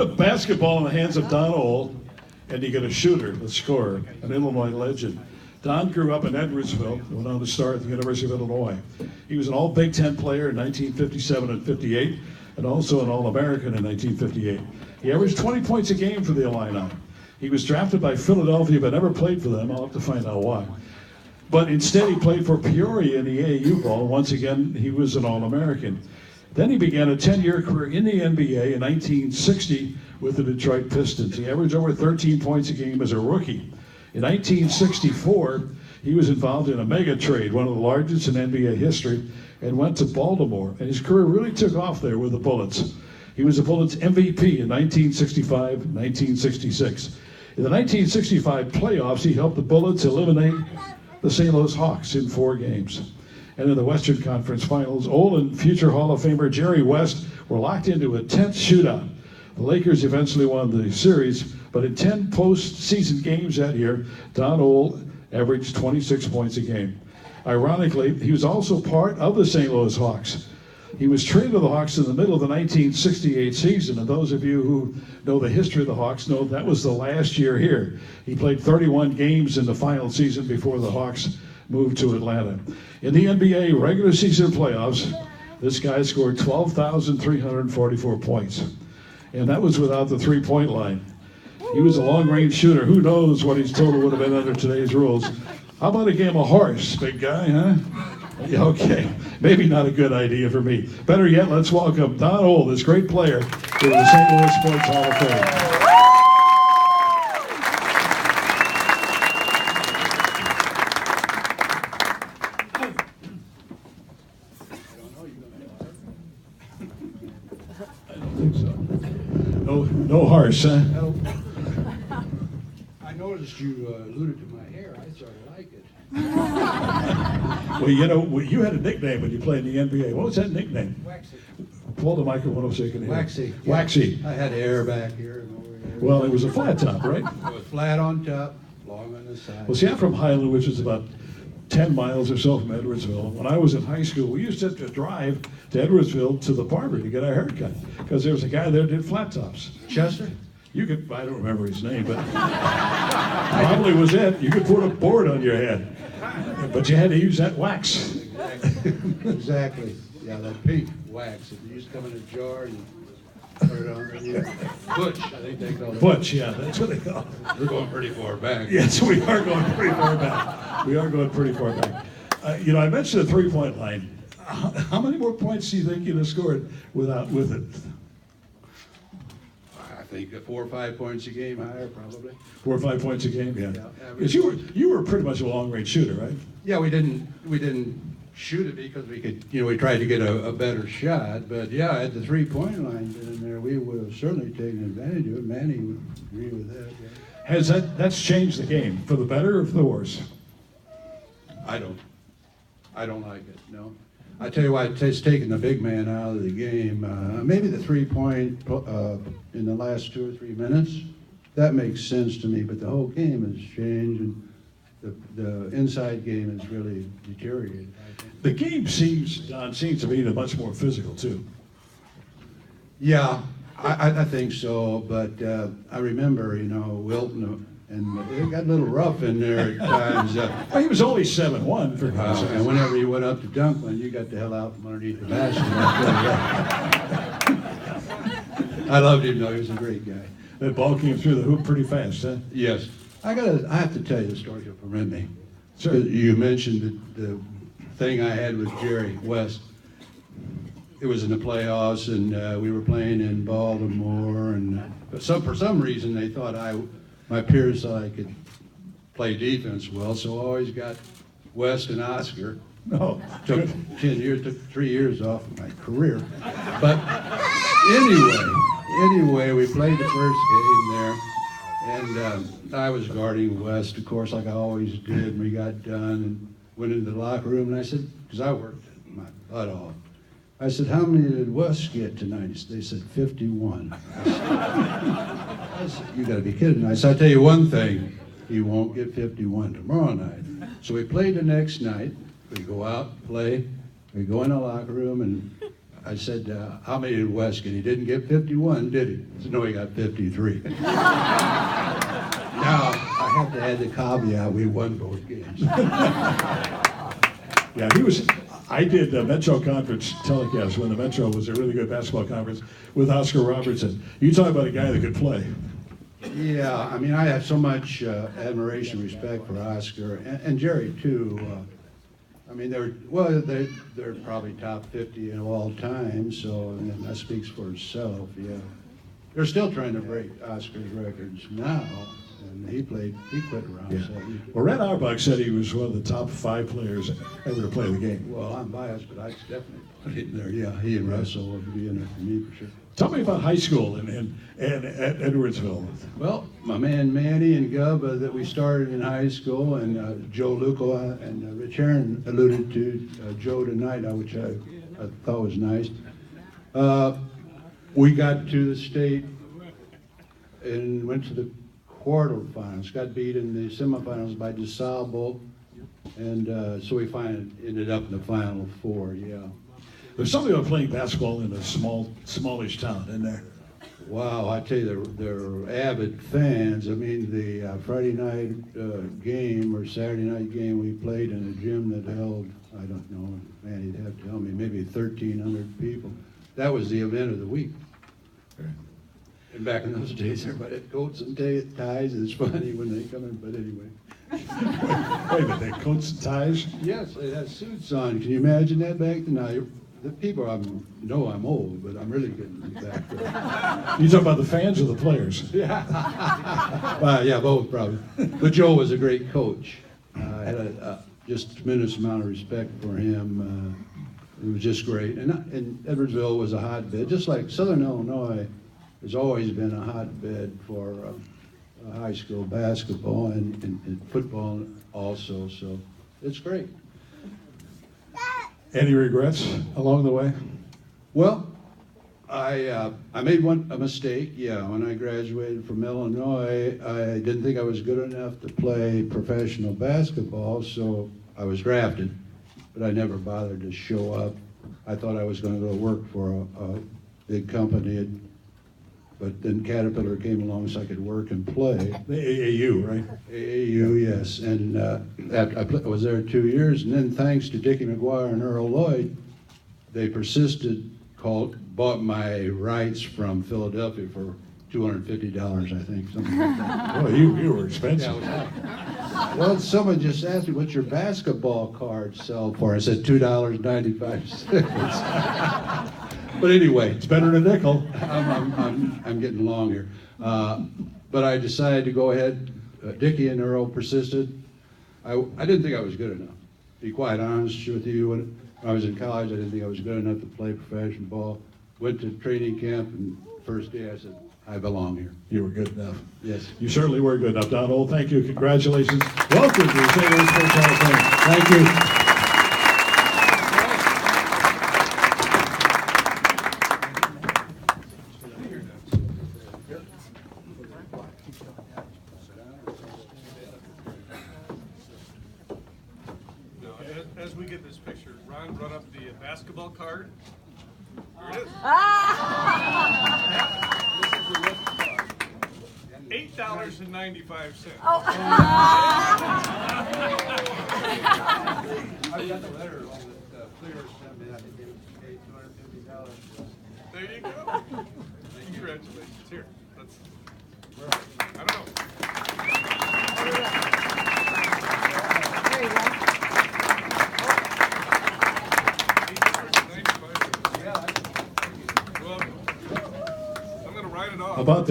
put a basketball in the hands of Don Ohl, and you get a shooter, a scorer, an Illinois legend. Don grew up in Edwardsville, went on to start at the University of Illinois. He was an All Big Ten player in 1957 and 58, and also an All-American in 1958. He averaged 20 points a game for the Illini. He was drafted by Philadelphia, but never played for them. I'll have to find out why. But instead, he played for Peoria in the AAU ball. Once again, he was an All-American. Then he began a 10-year career in the NBA in 1960 with the Detroit Pistons. He averaged over 13 points a game as a rookie. In 1964, he was involved in a mega trade, one of the largest in NBA history, and went to Baltimore. And his career really took off there with the Bullets. He was the Bullets MVP in 1965 and 1966. In the 1965 playoffs, he helped the Bullets eliminate the St. Louis Hawks in 4 games. And in the Western Conference Finals, Ohl and future Hall of Famer Jerry West were locked into a tense shootout. The Lakers eventually won the series, but in 10 postseason games that year, Don Ohl averaged 26 points a game. Ironically, he was also part of the St. Louis Hawks. He was traded to the Hawks in the middle of the 1968 season, and those of you who know the history of the Hawks know that was the last year here. He played 31 games in the final season before the Hawks moved to Atlanta. In the NBA regular season playoffs, this guy scored 12,344 points, and that was without the three-point line. He was a long-range shooter. Who knows what his total would have been under today's rules. How about a game of horse, big guy, huh? Yeah, okay, maybe not a good idea for me. Better yet, let's welcome Don Ohl, this great player, to the St. Louis Sports Hall of Fame. No horse, huh? I noticed you alluded to my hair. I sort of like it. Well, you know, you had a nickname when you played in the NBA. What was that nickname? Waxy. Pull the microphone so you can hear. Waxy. Waxy. I had hair back here and over here. Well, it was a flat top, right? It was flat on top, long on the side. Well, see, I'm from Highland, which is about 10 miles or so from Edwardsville. When I was in high school, we used to have to drive to Edwardsville to the barber to get our hair cut because there was a guy there that did flat tops. Chester? You could, I don't remember his name, but probably was it. You could put a board on your head, but you had to use that wax. Exactly. Yeah, that pink wax. It used to come in a jar and you put it on there. Butch, I think they call it. Butch, yeah, that's what they call it. We're going pretty far back. Yes, we are going pretty far back. We are going pretty far back. You know, I mentioned the three-point line. How many more points do you think you'd have scored with it? I think 4 or 5 points a game higher, probably. 4 or 5 points a game, yeah. Yeah, Because you were pretty much a long-range shooter, right? Yeah, we didn't shoot it because we could, we tried to get a better shot. But yeah, at the three-point line in there, we would have certainly taken advantage of it. Manny would agree with that. Yeah. That's changed the game for the better or for the worse? I don't like it. No. I tell you what, it's taken the big man out of the game. Maybe the three-point in the last 2 or 3 minutes, that makes sense to me. But the whole game has changed, and the inside game has really deteriorated, I think. The game seems to be much more physical too. Yeah, I think so. But I remember, Wilton, and it got a little rough in there at times. Well, he was only 7'1" for God's sake. And whenever he went up to dunk one, you got the hell out from underneath the basket. I loved him though; he was a great guy. That ball came through the hoop pretty fast, huh? Yes. I have to tell you the story, if you permit me. Sure. You mentioned the thing I had with Jerry West. It was in the playoffs, and we were playing in Baltimore, and for some reason they thought my peers thought I could play defense well, so I always got West and Oscar. No. Took 3 years off of my career. But anyway, we played the first game there, and I was guarding West, of course, like I always did, and we got done and went into the locker room, and I said, because I worked my butt off, I said, how many did West get tonight? They said, 51. I said, you got to be kidding. I said, I'll tell you one thing, he won't get 51 tomorrow night. So we played the next night. We go out, play, we go in the locker room, and I said, how many did Wes get? He didn't get 51, did he? He said, no, he got 53. Now, I have to add the caveat, we won both games. Yeah, I did the Metro Conference telecast when the Metro was a really good basketball conference with Oscar Robertson. You talk about a guy that could play. Yeah, I mean, I have so much admiration, respect for Oscar and Jerry too. I mean, they're probably top 50 of all time, so and that speaks for itself. Yeah, they're still trying to break Oscar's records now, and he quit around. Yeah. So Well, Red Auerbach said he was one of the top 5 players ever to play the game. well, I'm biased, but I definitely put it in there. Yeah, he and Russell would be in there for me for sure. Tell me about high school and at Edwardsville. Well, my man Manny and Gub that we started in high school, and Joe Luco and Rich Heron alluded to Joe tonight, which I thought was nice. We got to the state and went to the quarterfinals. Got beat in the semifinals by DeSalvo, and so we finally ended up in the Final Four. Yeah. There's something about playing basketball in a smallish town, isn't there? Wow, I tell you, they're avid fans. I mean, the Friday night game or Saturday night game we played in a gym that held, I don't know, man, you'd have to tell me, maybe 1,300 people. That was the event of the week. And back in those days, everybody had coats and ties. It's funny when they come in, but anyway. Wait a minute, they coats and ties? Yes, they had suits on. Can you imagine that back then? Now, the people know I'm old, but I'm really getting back there. You talk about the fans or the players? Yeah. Well, yeah, both probably. But Joe was a great coach. I had a just tremendous amount of respect for him. It was just great. And Edwardsville was a hotbed, just like Southern Illinois has always been a hotbed for high school basketball and football also. So it's great. Any regrets along the way? Well, I made a mistake. Yeah, when I graduated from Illinois, I didn't think I was good enough to play professional basketball, so I was drafted, but I never bothered to show up. I thought I was going to go work for a big company, but then Caterpillar came along so I could work and play. The AAU, right? AAU, yes. And I was there 2 years, and then thanks to Dickie McGuire and Earl Lloyd, they persisted, bought my rights from Philadelphia for $250, I think, something like that. Boy, you were expensive. Well, someone just asked me, what's your basketball card sell for? I said $2.95. But anyway, It's better than a nickel. I'm getting long here. But I decided to go ahead. Dickie and Earl persisted. I didn't think I was good enough. To be quite honest with you, when I was in college, I didn't think I was good enough to play professional ball. Went to training camp, and first day I said, I belong here. You were good enough. Yes. You certainly were good enough. Don Old, thank you. Congratulations. Welcome to the St. Louis Sports Hall of Fame. Thank you. As we get this picture, Ron brought up the basketball card. There it is. $8.95. Oh. I got the letter along with Clear sent me. I think they paid $250. There you go. Congratulations. Here, let's. I don't know. There you go. $8.95. Well, I'm gonna write it off. How about that?